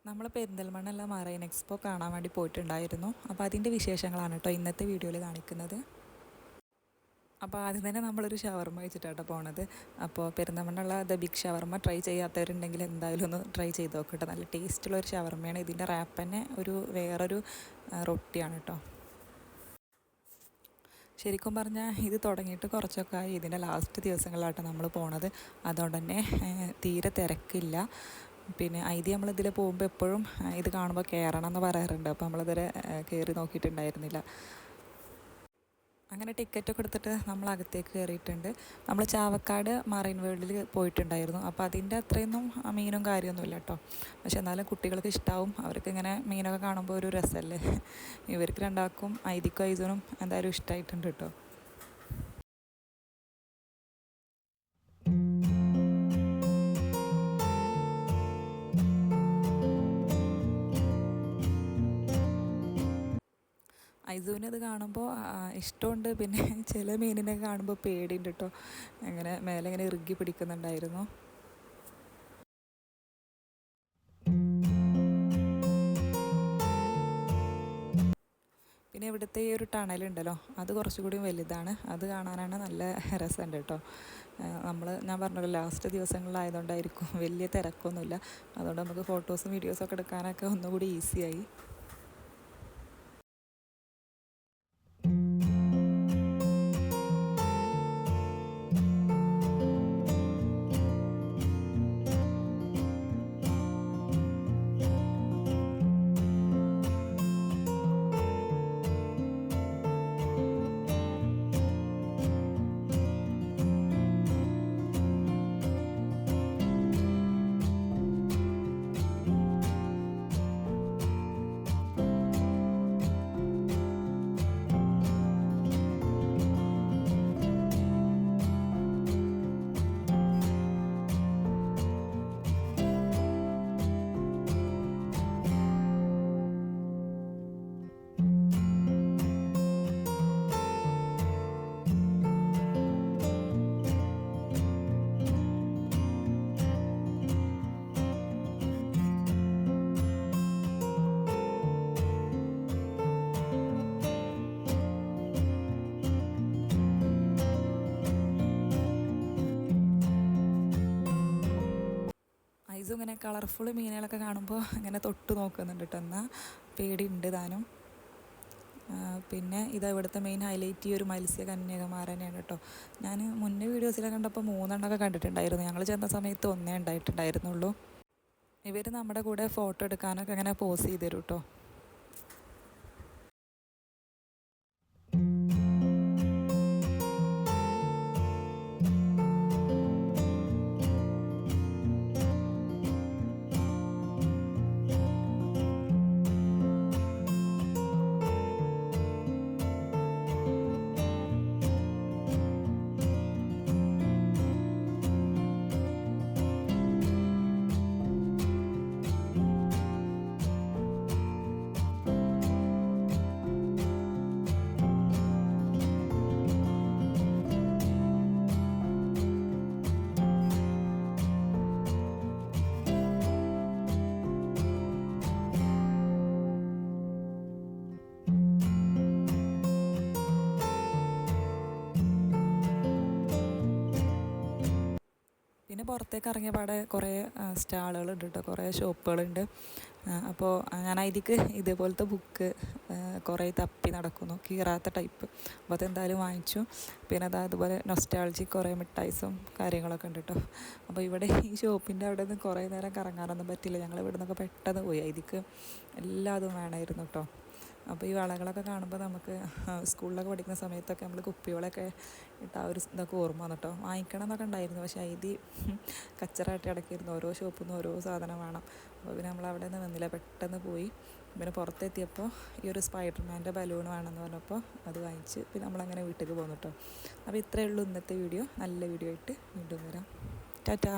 നമ്മൾ Perinthalmanna marine expo കാണാൻ വേണ്ടി പോയിട്ടുണ്ടായിരുന്നു. അപ്പോൾ അതിൻ്റെ വിശേഷങ്ങളാണ് കേട്ടോ ഇന്നത്തെ വീഡിയോയിൽ കാണിക്കുന്നത്. അപ്പോൾ ആദ്യം തന്നെ നമ്മളൊരു ഷവർമ്മ കഴിച്ചിട്ടാണ് പോണത്. അപ്പോൾ പെരിന്തൽമണ്ണയുള്ള ദ ബിഗ് ഷവർമ്മ ട്രൈ ചെയ്യാത്തവരുണ്ടെങ്കിൽ എന്തായാലും ഒന്ന് ട്രൈ ചെയ്ത് നോക്കട്ടെ. നല്ല ടേസ്റ്റുള്ളൊരു ഷവർമ്മയാണ്. ഇതിൻ്റെ റാപ്പ് തന്നെ വേറൊരു റൊട്ടിയാണ് കേട്ടോ. ശരിക്കും പറഞ്ഞാൽ ഇത് തുടങ്ങിയിട്ട് കുറച്ചൊക്കെ ആയി. ഇതിൻ്റെ ലാസ്റ്റ് ദിവസങ്ങളിലാട്ടോ നമ്മൾ പോണത്. അതുകൊണ്ട് തന്നെ തീരെ തിരക്കില്ല. പിന്നെ ഐതി നമ്മളിതിൽ പോകുമ്പോൾ എപ്പോഴും ഇത് കാണുമ്പോൾ കയറണം എന്ന് പറയാറുണ്ട്. അപ്പോൾ നമ്മളിതുവരെ കയറി നോക്കിയിട്ടുണ്ടായിരുന്നില്ല. അങ്ങനെ ടിക്കറ്റൊക്കെ എടുത്തിട്ട് നമ്മൾ അകത്തേക്ക് കയറിയിട്ടുണ്ട്. നമ്മൾ ചാവക്കാട് മറൈൻ വേൾഡിൽ പോയിട്ടുണ്ടായിരുന്നു. അപ്പോൾ അതിൻ്റെ അത്രയൊന്നും മീനും കാര്യമൊന്നുമില്ല കേട്ടോ. പക്ഷെ എന്നാലും കുട്ടികൾക്ക് ഇഷ്ടമാവും. അവർക്ക് ഇങ്ങനെ മീനൊക്കെ കാണുമ്പോൾ ഒരു രസമല്ലേ. ഇവർക്ക് രണ്ടാൾക്കും ഐതിക്കും ഐസൂനും എന്തായാലും ഇഷ്ടമായിട്ടുണ്ട് കേട്ടോ. ഐസൂവിന് ഇത് കാണുമ്പോൾ ഇഷ്ടമുണ്ട്. പിന്നെ ചില മീനിനെ കാണുമ്പോൾ പേടിയുണ്ട് കേട്ടോ. അങ്ങനെ മേലെ ഇങ്ങനെ ഇറുകി പിടിക്കുന്നുണ്ടായിരുന്നു. പിന്നെ ഇവിടുത്തെ ഈ ഒരു ടണലുണ്ടല്ലോ, അത് കുറച്ചുകൂടി വലുതാണ്. അത് കാണാനാണ് നല്ല രസമുണ്ട് കേട്ടോ. ഞാൻ പറഞ്ഞല്ലോ ലാസ്റ്റ് ദിവസങ്ങളിലായതുകൊണ്ടായിരിക്കും വലിയ തിരക്കൊന്നുമില്ല. അതുകൊണ്ട് നമുക്ക് ഫോട്ടോസും വീഡിയോസും ഒക്കെ എടുക്കാനൊക്കെ ഒന്നുകൂടി ഈസിയായി. ഐസും ഇങ്ങനെ കളർഫുൾ മീനുകളൊക്കെ കാണുമ്പോൾ ഇങ്ങനെ തൊട്ട് നോക്കുന്നുണ്ട് കേട്ടോ. എന്നാൽ പേടിയുണ്ട് താനും. പിന്നെ ഇത് ഇവിടുത്തെ മെയിൻ ഹൈലൈറ്റ് ഈ ഒരു മത്സ്യകന്യകമാർ തന്നെയാണ് കേട്ടോ. ഞാൻ മുന്നേ വീഡിയോസിലൊക്കെ കണ്ടപ്പോൾ 3 എണ്ണമൊക്കെ കണ്ടിട്ടുണ്ടായിരുന്നു. ഞങ്ങൾ ചെന്ന സമയത്ത് 1 ഉണ്ടായിട്ടുണ്ടായിരുന്നുള്ളൂ. ഇവർ നമ്മുടെ കൂടെ ഫോട്ടോ എടുക്കാനൊക്കെ ഇങ്ങനെ പോസ് ചെയ്ത് തരും കേട്ടോ. പിന്നെ പുറത്തേക്ക് ഇറങ്ങിയ പാടെ കുറേ സ്റ്റാളുകളുണ്ട് കേട്ടോ, കുറേ ഷോപ്പുകളുണ്ട്. അപ്പോൾ ഞാൻ അതിലേക്ക് ഇതേപോലത്തെ ബുക്ക് കുറേ തപ്പി നടക്കുന്നു, കീറാത്ത ടൈപ്പ്. അപ്പോൾ അതെന്തായാലും വാങ്ങിച്ചു. പിന്നെ അതുപോലെ നൊസ്റ്റാൾജി കുറേ മിഠായിസും കാര്യങ്ങളൊക്കെ ഉണ്ട് കേട്ടോ. അപ്പോൾ ഇവിടെ ഈ ഷോപ്പിൻ്റെ അവിടെ നിന്ന് കുറേ നേരം കറങ്ങാനൊന്നും പറ്റില്ല. ഞങ്ങൾ ഇവിടെ നിന്നൊക്കെ പെട്ടെന്ന് പോയി. അതിലേക്ക് എല്ലാതും വേണമായിരുന്നു കേട്ടോ. അപ്പോൾ ഈ വളകളൊക്കെ കാണുമ്പോൾ നമുക്ക് സ്കൂളിലൊക്കെ പഠിക്കുന്ന സമയത്തൊക്കെ നമ്മൾ കുപ്പികളൊക്കെ ഇട്ട് ആ ഒരു ഇതൊക്കെ ഓർമ്മ വന്നു കേട്ടോ. വാങ്ങിക്കണം എന്നൊക്കെ ഉണ്ടായിരുന്നു. പക്ഷേ ഇത് കച്ചറായിട്ട് കിടക്കിയിരുന്നു. ഓരോ ഷോപ്പിൽ നിന്ന് ഓരോ സാധനം വേണം. അപ്പോൾ പിന്നെ നമ്മൾ അവിടെ നിന്ന് നിന്നില്ല, പെട്ടെന്ന് പോയി. പിന്നെ പുറത്തെത്തിയപ്പോൾ ഈ ഒരു സ്പൈഡർമാൻ്റെ ബലൂൺ വേണമെന്ന് പറഞ്ഞപ്പോൾ അത് വാങ്ങിച്ച് പിന്നെ നമ്മളങ്ങനെ വീട്ടിലേക്ക് പോന്നു കേട്ടോ. അപ്പോൾ ഇത്രയേ ഉള്ളൂ ഇന്നത്തെ വീഡിയോ. നല്ല വീഡിയോ ആയിട്ട് വീണ്ടും വരാം. ടാറ്റാ.